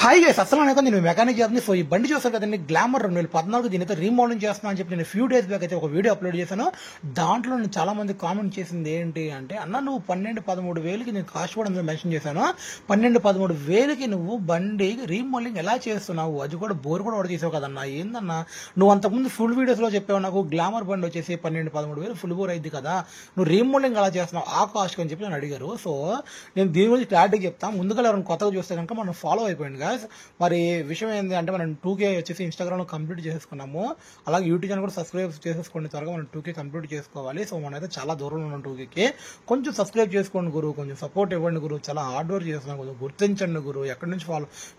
Hi guys అసలు నేను mechanic జాబ్ని. సో ఈ బండి చూసారు కదండి, గ్లామర్ 2014 దీని అయితే రీమోడలింగ్ చేస్తున్నా అని చెప్పి నేను ఫ్యూ డేస్ బ్యాక్ అయితే ఒక వీడియో అప్లోడ్ చేశాను. దాంట్లో నేను చాలా మంది కామెంట్ చేసింది ఏంటి అంటే, అన్న నువ్వు 12-13 వేలకి నేను కాస్ట్ కూడా అందులో మెన్షన్ చేశాను. 12-13 వేలకి నువ్వు బండి రీమోడలింగ్ ఎలా చేస్తున్నావు, అది కూడా బోర్ కూడా ఆర్డర్ చేసావు కదన్నా, ఏందన్నా నువ్వు అంతకుముందు ఫుల్ వీడియోస్లో చెప్పావు నాకు గ్లామర్ బండి వచ్చేసి 12-13 వేలు ఫుల్ బోర్ అయింది కదా, నువ్వు రీమోడలింగ్ ఎలా చేస్తున్నావు ఆ కాస్ట్ అని చెప్పి నేను అడిగారు. సో నేను దీని గురించి క్లారిటీ చెప్తాను. ముందుగా ఎవరైనా కొత్తగా చూస్తే కనుక మనం ఫాలో అయిపోయింది. మరి విషయం ఏంటి అంటే, మనం 2K వచ్చేసి ఇన్స్టాగ్రామ్ లో కంప్లీట్ చేసుకున్నాము. అలాగే యూట్యూబ్ ఛానల్ కూడా సబ్స్క్రైబ్ చేసేసుకోండి, త్వరగా మనం 2K కంప్లీట్ చేసుకోవాలి. సో మనమైతే చాలా దూరంలో ఉన్నాం 2Kకి. కొంచెం సబ్స్క్రైబ్ చేసుకోండి గురు, కొంచెం సపోర్ట్ ఇవ్వండి గురు, చాలా హార్డ్ వర్క్ చేస్తున్నాం గురు, గుర్తించండి గురు. ఎక్కడి నుంచి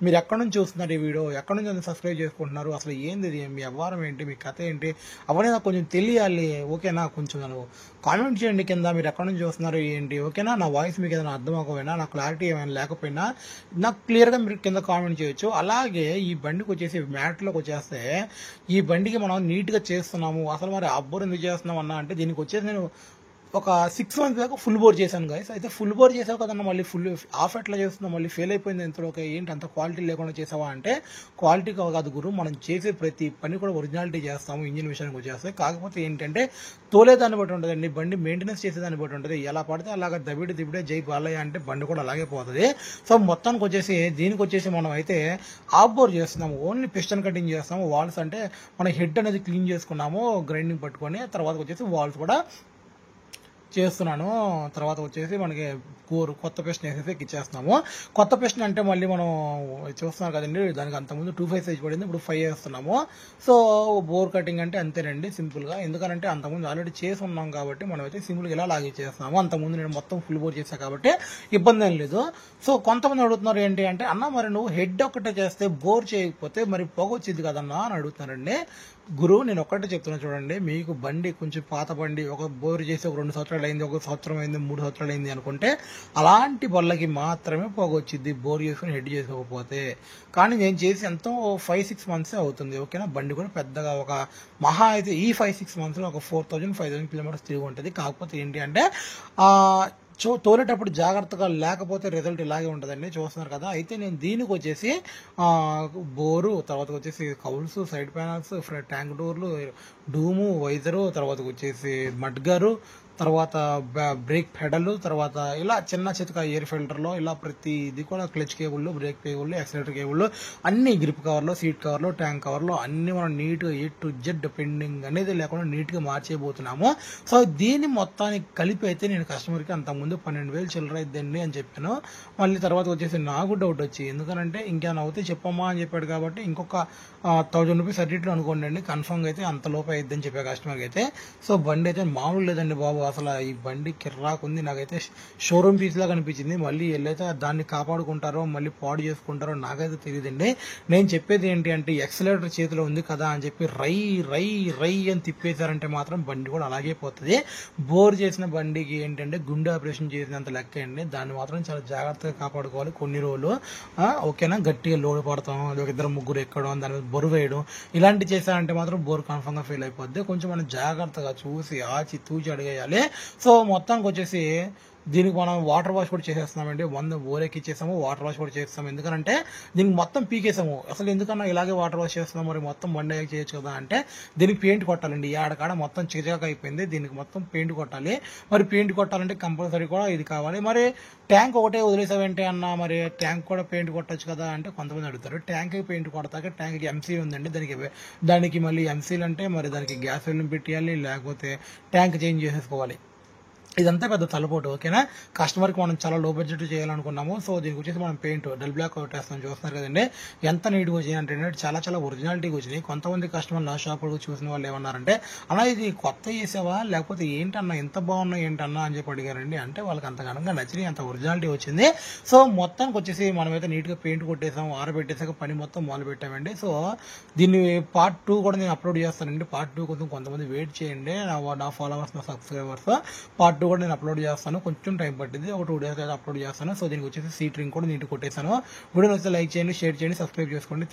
మీరు ఎక్కడి నుంచి చూస్తున్నారు ఈ వీడియో, ఎక్కడి నుంచి సబ్స్క్రైబ్ చేసుకుంటున్నారు, అసలు ఏంది మీ వ్యవహారం ఏంటి, మీ కథ ఏంటి, అవన్నీ నాకు కొంచెం తెలియాలి. ఓకేనా, కొంచెం నన్ను కామెంట్ చేయండి కింద, మీరు ఎక్కడి నుంచి చూస్తున్నారు ఏంటి. ఓకేనా, నా వాయిస్ మీకు ఏదైనా అర్థం అవ్వకపోయినా, నా క్లారిటీ ఏమైనా లేకపోయినా నాకు క్లియర్గా మీరు కింద కామెంట్ చేయొచ్చు. అలాగే ఈ బండికి వచ్చేసి మ్యాట్లోకి వచ్చేస్తే, ఈ బండికి మనం నీట్గా చేస్తున్నాము, అసలు మరి అబ్బోర్ ఎందుకు చేస్తున్నాం అన్నా అంటే, దీనికి వచ్చేసి నేను ఒక 6 months దాకా ఫుల్ బోర్ చేశాను గైస్. అయితే ఫుల్ బోర్ చేసావు కదన్నా, మళ్ళీ ఫుల్ ఆఫ్ ఎట్లా చేస్తున్నావు, మళ్ళీ ఫెయిల్ అయిపోయింది ఎంతలో, ఏంటి అంత క్వాలిటీ లేకుండా చేసావా అంటే, క్వాలిటీ కాదు గురు, మనం చేసే ప్రతి పని కూడా ఒరిజినాలిటీ చేస్తాము. ఇంజిన్ విషయానికి వచ్చేస్తే కాకపోతే ఏంటంటే, తోలేదాన్ని బట్టి ఉంటుందండి, బండి మెయింటెనెన్స్ చేసేదాన్ని బట్టి ఉంటుంది. ఎలా పడితే అలాగా దిబిడే జై బాలయ్య అంటే బండి కూడా అలాగే పోతుంది. సో మొత్తానికి వచ్చేసి దీనికి వచ్చేసి మనం అయితే ఆఫ్ బోర్ చేస్తున్నాము, ఓన్లీ పిస్టన్ కటింగ్ చేస్తాము. వాల్స్ అంటే మన హెడ్ అనేది క్లీన్ చేసుకున్నాము గ్రైండింగ్ పట్టుకొని, తర్వాత వచ్చేసి వాల్స్ కూడా చేస్తున్నాను. తర్వాత వచ్చేసి మనకి కొత్త పెస్ట్ వేసేసి ఇచ్చేస్తున్నాము. కొత్త పెస్ట్ అంటే మళ్ళీ మనం చూస్తున్నారు కదండి, దానికి అంతకుముందు 2.5 సైజ్ పడింది, ఇప్పుడు 5 వేస్తున్నాము. సో బోర్ కటింగ్ అంటే అంతేనండి, సింపుల్గా. ఎందుకంటే అంతకుముందు ఆల్రెడీ చేసి ఉన్నాం కాబట్టి మనం అయితే సింపుల్గా ఇలా లాగిచ్చేస్తున్నాము. అంతకుముందు నేను మొత్తం ఫుల్ బోర్ చేశాను కాబట్టి ఇబ్బంది ఏం లేదు. సో కొంతమంది అడుగుతున్నారు ఏంటి అంటే, అన్న మరి నువ్వు హెడ్ ఒకటే చేస్తే బోర్ చేయకపోతే మరి పొగ వచ్చింది కదన్నా అని అడుగుతున్నారండి. గురు నేను ఒక్కటే చెప్తున్నా చూడండి, మీకు బండి కొంచెం పాత బండి, ఒక బోర్ చేసి ఒక 2 సంవత్సరాలు అయింది, 1 సంవత్సరం అయింది, 3 సంవత్సరాలు అయింది అనుకుంటే అలాంటి బళ్ళకి మాత్రమే పొగ వచ్చింది, బోర్ చేసుకుని హెడ్ చేసుకోకపోతే. కానీ నేను చేసి ఎంతో 5-6 months అవుతుంది. ఓకేనా, బండి కూడా పెద్దగా ఒక మహా అయితే ఈ 5-6 monthsలో ఒక 4,000-5,000 కిలోమీటర్స్ తిరిగి ఉంటుంది. కాకపోతే ఏంటి అంటే తోలేటప్పుడు జాగ్రత్తగా లేకపోతే రిజల్ట్ ఇలాగే ఉంటుందండి, చూస్తున్నారు కదా. అయితే నేను దీనికి వచ్చేసి బోరు, తర్వాత వచ్చేసి కౌల్స్, సైడ్ ప్యానల్స్, ట్యాంక్ డోర్లు, డూము, వైజరు, తర్వాత వచ్చేసి మడ్గారు, తర్వాత బ్రేక్ పెడల్, తర్వాత ఇలా చిన్న చితక ఎయిర్ ఫిల్టర్లో ఇలా ప్రతి ఇది కూడా clutch cable, break cable, accelerator cable, అన్ని గ్రిప్ కవర్లో, సీట్ కవర్లో, ట్యాంక్ కవర్లో అన్ని మనం నీట్గా A to Z పెండింగ్ అనేది లేకుండా నీట్గా మార్చేయబోతున్నాము. సో దీన్ని మొత్తానికి కలిపి అయితే నేను కస్టమర్కి అంతకుముందు 12,000 చిల్లర అయిద్దండి అని చెప్పాను. మళ్ళీ తర్వాత వచ్చేసి నాకు డౌట్ వచ్చి, ఎందుకంటే ఇంకేమైనా అవుతే చెప్పమ్మా అని చెప్పాడు కాబట్టి ఇంకొక 1,000 రూపీస్ అడిట్లో అనుకోండి అండి, కన్ఫర్మ్గా అయితే అంత లోపు అయిద్దని చెప్పా కస్టమర్కి అయితే. సో బండి అయితే మామూలు లేదండి బాబు, అసలు ఈ బండి కిర్రాకు ఉంది, నాకైతే షోరూమ్ పీస్ లాగా అనిపించింది. మళ్ళీ వెళ్ళైతే దాన్ని కాపాడుకుంటారో మళ్ళీ పాడు చేసుకుంటారో నాకైతే తెలియదండి. నేను చెప్పేది ఏంటి అంటే, ఎక్సలేటర్ చేతిలో ఉంది కదా అని చెప్పి రై రై రై అని తిప్పేశారంటే మాత్రం బండి కూడా అలాగే పోతుంది. బోర్ చేసిన బండికి ఏంటంటే గుండె ఆపరేషన్ చేసినంత లెక్క అండి, దాన్ని మాత్రం చాలా జాగ్రత్తగా కాపాడుకోవాలి కొన్ని రోజులు. ఓకేనా, గట్టిగా లోడ్ పడతాం, ఒక 2-3 ఎక్కడం, దాని మీద బరువు వేయడం ఇలాంటివి చేశారంటే మాత్రం బోర్ కన్ఫర్మ్గా ఫెయిల్ అయిపోద్ది. కొంచెం మనం జాగ్రత్తగా చూసి ఆచి తూచి అడిగేయాలి. సో మొత్తానికి వచ్చేసి దీనికి మనం వాటర్ వాష్ కూడా చేసేస్తున్నామండి. 100 బోరేకి ఇచ్చేసాము, వాటర్ వాష్ కూడా చేస్తాము. ఎందుకంటే దీనికి మొత్తం పీకేసాము. అసలు ఎందుకన్నా ఇలాగే వాటర్ వాష్ చేస్తున్నాం, మరి మొత్తం బండి చేయొచ్చు కదా అంటే, దీనికి పెయింట్ కొట్టాలండి. ఆడకాడ మొత్తం చిజాక అయిపోయింది, దీనికి మొత్తం పెయింట్ కొట్టాలి. మరి పెయింట్ కొట్టాలంటే కంపల్సరీ కూడా ఇది కావాలి. మరి ట్యాంక్ ఒకటే వదిలేసావేంటి అన్న, మరి ట్యాంక్ కూడా పెయింట్ కొట్టచ్చు కదా అంటే కొంతమంది అడుగుతారు. ట్యాంక్కి పెయింట్ కొడతాక ట్యాంక్కి ఎంసీ ఉందండి, దానికి మళ్ళీ ఎంసీలు అంటే మరి దానికి గ్యాస్ ఫిల్లింగ్ పెట్టేయాలి, లేకపోతే ట్యాంక్ చేంజ్ చేసేసుకోవాలి. ఇదంతా పెద్ద తలపోటు. ఓకేనా, కస్టమర్కి మనం చాలా లో బడ్జెట్ చేయాలనుకున్నాము. సో దీనికి వచ్చేసి మనం పెయింట్ డల్ బ్లాక్ కొట్టేస్తాం, చూస్తున్నారు కదండి ఎంత నీట్గా వచ్చిందంటే చాలా చాలా ఒరిజినాలిటీగా వచ్చినాయి. కొంతమంది కస్టమర్ నా షాపులో చూసిన వాళ్ళు ఏమన్నారంటే, అలా ఇది కొత్త చేసావా లేకపోతే ఏంటన్నా ఎంత బాగున్నాయి ఏంటన్నా అని చెప్పి అడిగారండి. అంటే వాళ్ళకి అంత ఘనంగా నచ్చినాయి, అంత ఒరిజినాలిటీ వచ్చింది. సో మొత్తానికి వచ్చేసి మనమైతే నీట్గా పెయింట్ కొట్టేసాం, ఆరబెట్టేసాక పని మొత్తం మొదలు పెట్టామండి. సో దీన్ని పార్ట్ 2 కూడా నేను అప్లోడ్ చేస్తానండి. పార్ట్ 2 కోసం కొంతమంది వెయిట్ చేయండి, నా ఫాలోవర్స్, నా సబ్స్క్రైబర్స్. పార్ట్ 2 కూడా నేను అప్లోడ్ చేస్తాను, కొంచెం టైం పట్టింది, ఒక 2 days అయితే అప్లోడ్ చేస్తాను. సో దీనికి వచ్చేసి సీట్ రింగ్ కూడా నీట్గా కొట్టేస్తాను. వీడియో నచ్చితే లైక్ చేయండి, షేర్ చేయండి, సబ్స్క్రైబ్ చేసుకోండి.